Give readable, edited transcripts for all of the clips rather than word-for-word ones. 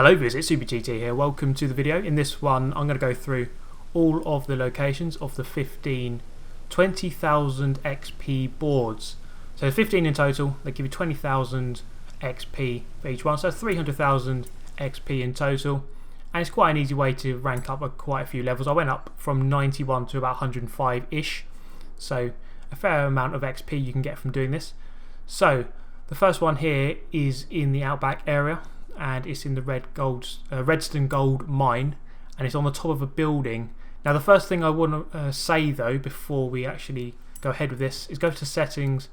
Hello viewers, it's SuperGT here. Welcome to the video. In this one I'm going to go through all of the locations of the 15 20,000 XP boards. So 15 in total, they give you 20,000 XP for each one, so 300,000 XP in total, and it's quite an easy way to rank up quite a few levels. I went up from 91 to about 105-ish, so a fair amount of XP you can get from doing this. So the first one here is in the Outback area, and it's in the Redstone Gold mine, and it's on the top of a building. Now the first thing I want to say though, before we actually go ahead with this, is go to settings,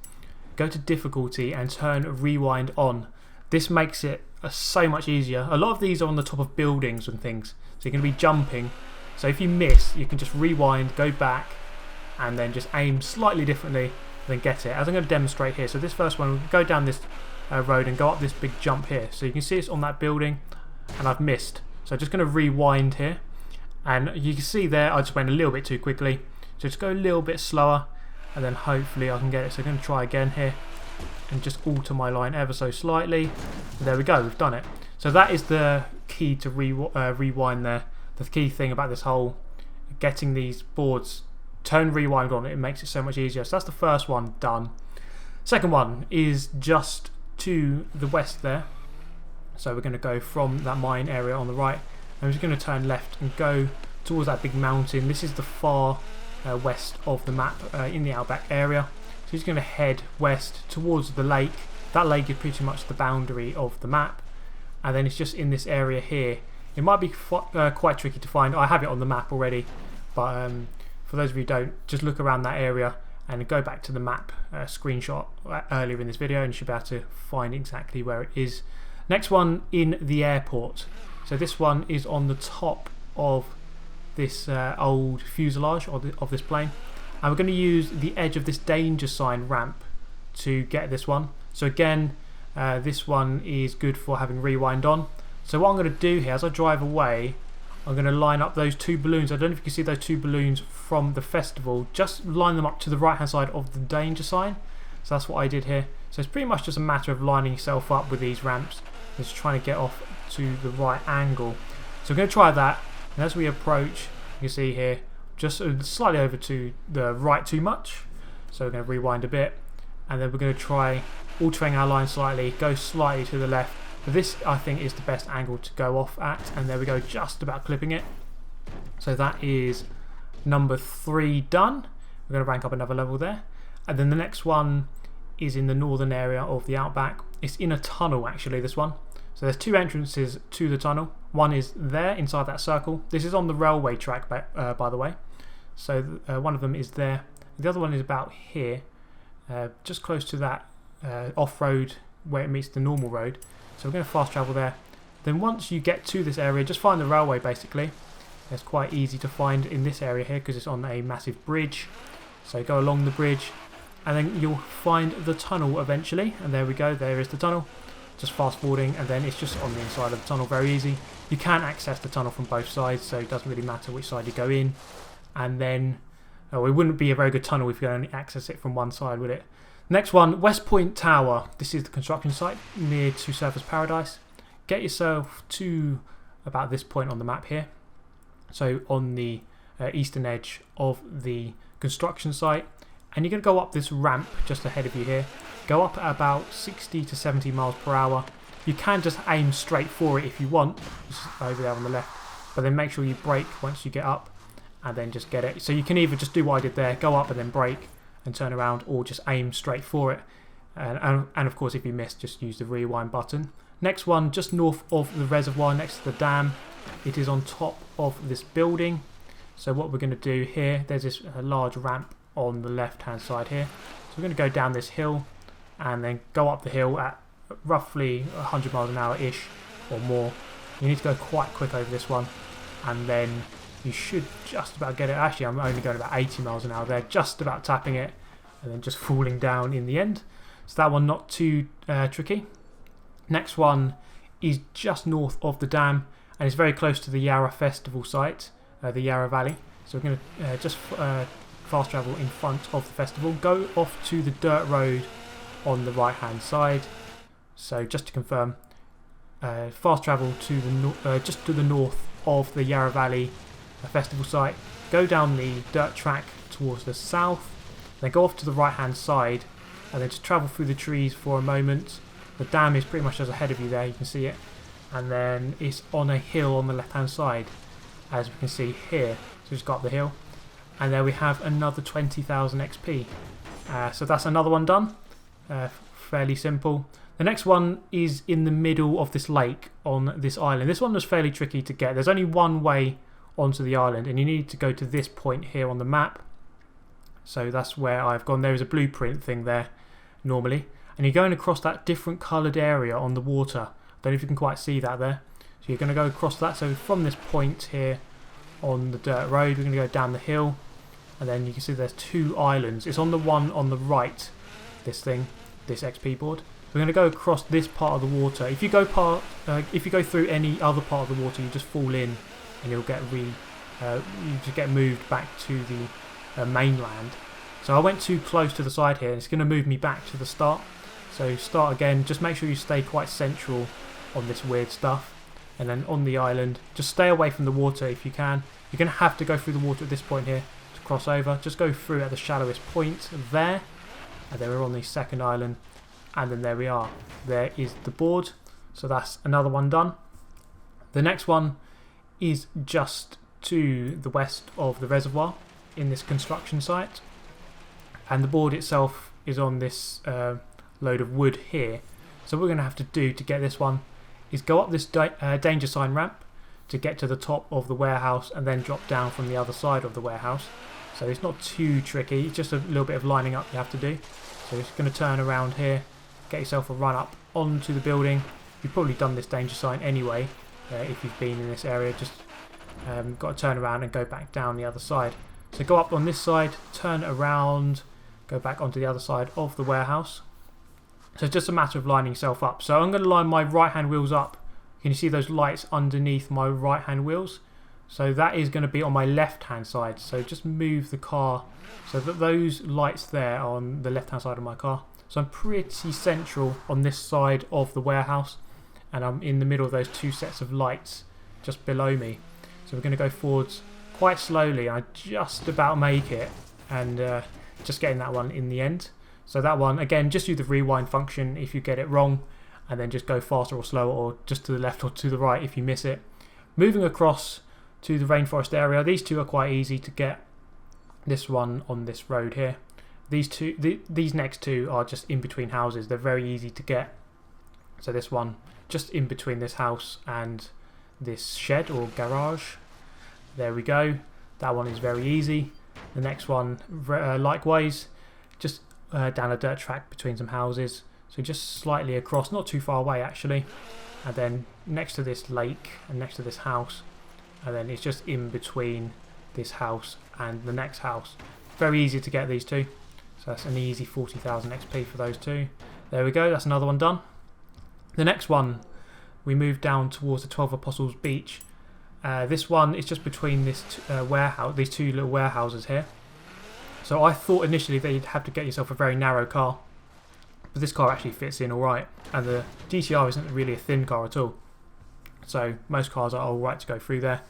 go to difficulty and turn rewind on. This makes it so much easier. A lot of these are on the top of buildings and things, so you're going to be jumping, so if you miss you can just rewind, go back and then just aim slightly differently and then get it, as I'm going to demonstrate here. So this first one, we'll go down this road and go up this big jump here, so you can see it's on that building and I've missed, so I'm just going to rewind here, and you can see there I just went a little bit too quickly, so just go a little bit slower and then hopefully I can get it. So I'm going to try again here and just alter my line ever so slightly. There we go, we've done it. So that is the key to rewind there. The key thing about this whole getting these boards, turn rewind on, it makes it so much easier. So that's the first one done. Second one is just to the west there, so we're going to go from that mine area on the right, and we're just going to turn left and go towards that big mountain. This is the far west of the map in the Outback area, so he's going to head west towards the lake. That lake is pretty much the boundary of the map, and then it's just in this area here. It might be quite tricky to find. I have it on the map already, but for those of you who don't, just look around that area and go back to the map screenshot earlier in this video and you should be able to find exactly where it is. Next one, in the airport. So this one is on the top of this old fuselage of this plane, and we're going to use the edge of this danger sign ramp to get this one. So again, this one is good for having rewind on. So what I'm going to do here, as I drive away, I'm going to line up those two balloons. I don't know if you can see those two balloons from the festival. Just line them up to the right hand side of the danger sign. So that's what I did here. So it's pretty much just a matter of lining yourself up with these ramps, just trying to get off to the right angle. So we're going to try that, and as we approach, you can see here, just slightly over to the right too much. So we're going to rewind a bit, and then we're going to try altering our line slightly, go slightly to the left. But this I think is the best angle to go off at, and there we go, just about clipping it. So that is number 3 done. We're going to rank up another level there, and then the next one is in the northern area of the Outback. It's in a tunnel actually, this one. So there's 2 entrances to the tunnel. One is there inside that circle. This is on the railway track by the way. So one of them is there. The other one is about here, just close to that off-road where it meets the normal road. So we're going to fast travel there. Then once you get to this area, just find the railway basically. It's quite easy to find in this area here because it's on a massive bridge. So go along the bridge and then you'll find the tunnel eventually. And there we go, there is the tunnel. Just fast forwarding, and then it's just on the inside of the tunnel, very easy. You can access the tunnel from both sides, so it doesn't really matter which side you go in. And then, it wouldn't be a very good tunnel if you could only access it from one side, would it? Next one, West Point Tower. This is the construction site near to Surfers Paradise. Get yourself to about this point on the map here. So on the eastern edge of the construction site. And you're going to go up this ramp just ahead of you here. Go up at about 60 to 70 miles per hour. You can just aim straight for it if you want, just over there on the left. But then make sure you brake once you get up and then just get it. So you can either just do what I did there, go up and then brake and turn around, or just aim straight for it. And of course if you miss, just use the rewind button. Next one, just north of the reservoir next to the dam. It is on top of this building. So what we're going to do here, there's this large ramp on the left hand side here. So we're going to go down this hill and then go up the hill at roughly 100 miles an hour ish or more. You need to go quite quick over this one, and then you should just about get it. Actually, I'm only going about 80 miles an hour there, just about tapping it and then just falling down in the end. So that one not too tricky. Next one is just north of the dam, and it's very close to the Yarra Festival site, the Yarra Valley. So we're going to just fast travel in front of the festival, go off to the dirt road on the right hand side. So just to confirm, fast travel to the just to the north of the Yarra Valley festival site, go down the dirt track towards the south, then go off to the right hand side, and then just travel through the trees for a moment. The dam is pretty much just ahead of you there, you can see it, and then it's on a hill on the left hand side, as we can see here. So just go up the hill, and there we have another 20,000 XP. So that's another one done. Fairly simple. The next one is in the middle of this lake on this island. This one was fairly tricky to get. There's only one way onto the island, and you need to go to this point here on the map. So that's where I've gone. There is a blueprint thing there normally, and you're going across that different coloured area on the water. Don't know if you can quite see that there. So you're going to go across that. So from this point here on the dirt road, we're going to go down the hill, and then you can see there's two islands. It's on the one on the right, this XP board. We're going to go across this part of the water. If you go through any other part of the water, you just fall in, and you'll get you just get moved back to the mainland. So I went too close to the side here, and it's going to move me back to the start. So start again. Just make sure you stay quite central on this weird stuff, and then on the island, just stay away from the water if you can. You're going to have to go through the water at this point here to cross over. Just go through at the shallowest point there, and then we're on the second island. And then there we are. There is the board. So that's another one done. The next one is just to the west of the reservoir in this construction site. And the board itself is on this load of wood here. So what we're going to have to do to get this one is go up this danger sign ramp to get to the top of the warehouse, and then drop down from the other side of the warehouse. So it's not too tricky. It's just a little bit of lining up you have to do. So it's going to turn around here. Get yourself a run up onto the building. You've probably done this danger sign anyway if you've been in this area. Just got to turn around and go back down the other side. So go up on this side, turn around, go back onto the other side of the warehouse. So it's just a matter of lining yourself up. So I'm going to line my right hand wheels up. Can you see those lights underneath my right hand wheels? So that is going to be on my left hand side. So just move the car so that those lights there are on the left hand side of my car. So I'm pretty central on this side of the warehouse, and I'm in the middle of those two sets of lights just below me. So we're going to go forwards quite slowly. I just about make it, and just getting that one in the end. So that one, again, just use the rewind function if you get it wrong, and then just go faster or slower, or just to the left or to the right if you miss it. Moving across to the rainforest area, these two are quite easy to get. This one on this road here. These next two are just in between houses. They're very easy to get. So this one just in between this house and this shed or garage. There we go. That one is very easy. The next one likewise, just down a dirt track between some houses. So just slightly across, not too far away actually. And then next to this lake and next to this house. And then it's just in between this house and the next house. Very easy to get these two. So that's an easy 40,000 XP for those two. There we go, that's another one done. The next one, we move down towards the 12 Apostles Beach. This one is just between this warehouse, these two little warehouses here. So I thought initially that you'd have to get yourself a very narrow car, but this car actually fits in alright, and the GTR isn't really a thin car at all. So most cars are alright to go through there.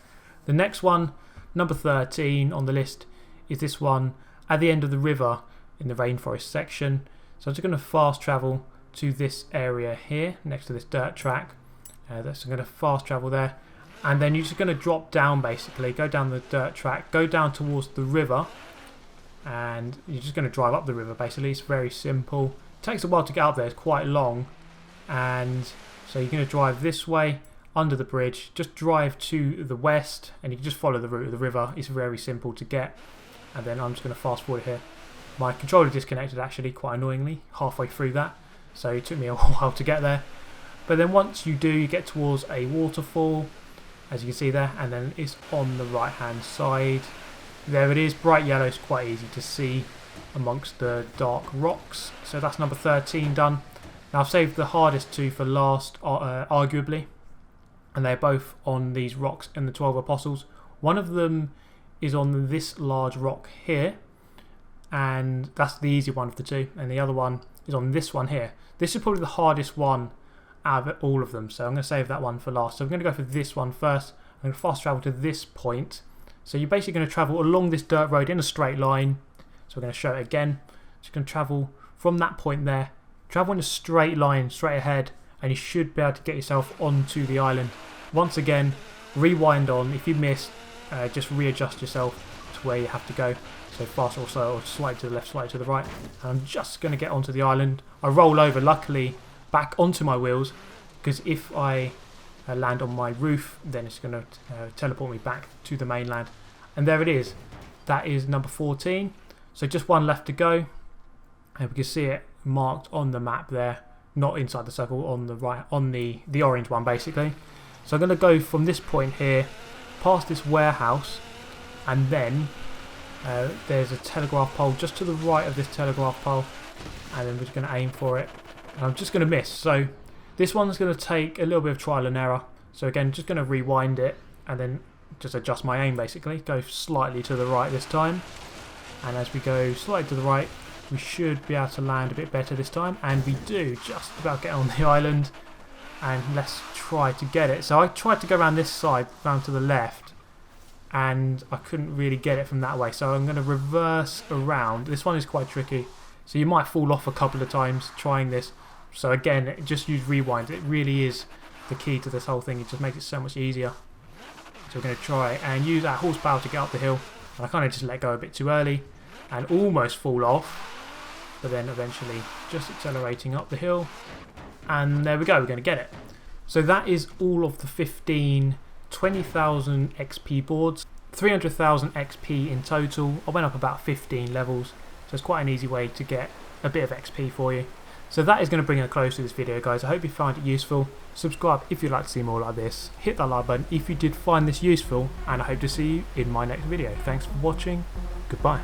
The next one, number 13 on the list, is this one at the end of the river in the rainforest section. So I'm just going to fast travel to this area here next to this dirt track. That's going to fast travel there, and then you're just going to drop down, basically go down the dirt track, go down towards the river, and you're just going to drive up the river. Basically it's very simple. It takes a while to get up there, it's quite long, and so you're going to drive this way under the bridge, just drive to the west, and you can just follow the route of the river. It's very simple to get. And then I'm just going to fast forward here. My controller disconnected actually, quite annoyingly, halfway through that, so it took me a while to get there. But then once you do, you get towards a waterfall, as you can see there, and then it's on the right hand side. There it is, bright yellow. It's quite easy to see amongst the dark rocks. So that's number 13 done. Now I've saved the hardest two for last, arguably, and they're both on these rocks in the 12 Apostles. One of them is on this large rock here, and that's the easy one of the two, and the other one is on this one here. This is probably the hardest one out of all of them. So I'm going to save that one for last. So I'm going to go for this one first. I'm going to fast travel to this point. So you're basically going to travel along this dirt road in a straight line. So we're going to show it again. Just going to travel from that point there. Travel in a straight line, straight ahead, and you should be able to get yourself onto the island. Once again, rewind on. If you missed, just readjust yourself to where you have to go. So fast or slow, or slightly to the left, slightly to the right. And I'm just going to get onto the island. I roll over, luckily, back onto my wheels, because if I land on my roof, then it's going to teleport me back to the mainland. And there it is. That is number 14. So just one left to go. And we can see it marked on the map there, not inside the circle, on the right, on the orange one basically. So I'm going to go from this point here, past this warehouse, and then there's a telegraph pole just to the right of this telegraph pole, and then we're just going to aim for it. And I'm just going to miss. So this one's going to take a little bit of trial and error. So again, just going to rewind it and then just adjust my aim basically. Go slightly to the right this time, and as we go slightly to the right, we should be able to land a bit better this time, and we do just about get on the island. And let's try to get it. So I tried to go around this side, round to the left, and I couldn't really get it from that way. So I'm going to reverse around. This one is quite tricky, so you might fall off a couple of times trying this. So again, just use rewind. It really is the key to this whole thing. It just makes it so much easier. So we're going to try and use our horsepower to get up the hill. And I kind of just let go a bit too early and almost fall off, but then eventually just accelerating up the hill. And there we go, we're going to get it. So that is all of the 15 20,000 XP boards, 300,000 XP in total. I went up about 15 levels, so it's quite an easy way to get a bit of XP for you. So that is going to bring a close to this video, guys. I hope you found it useful. Subscribe if you'd like to see more like this. Hit that like button if you did find this useful, and I hope to see you in my next video. Thanks for watching. Goodbye.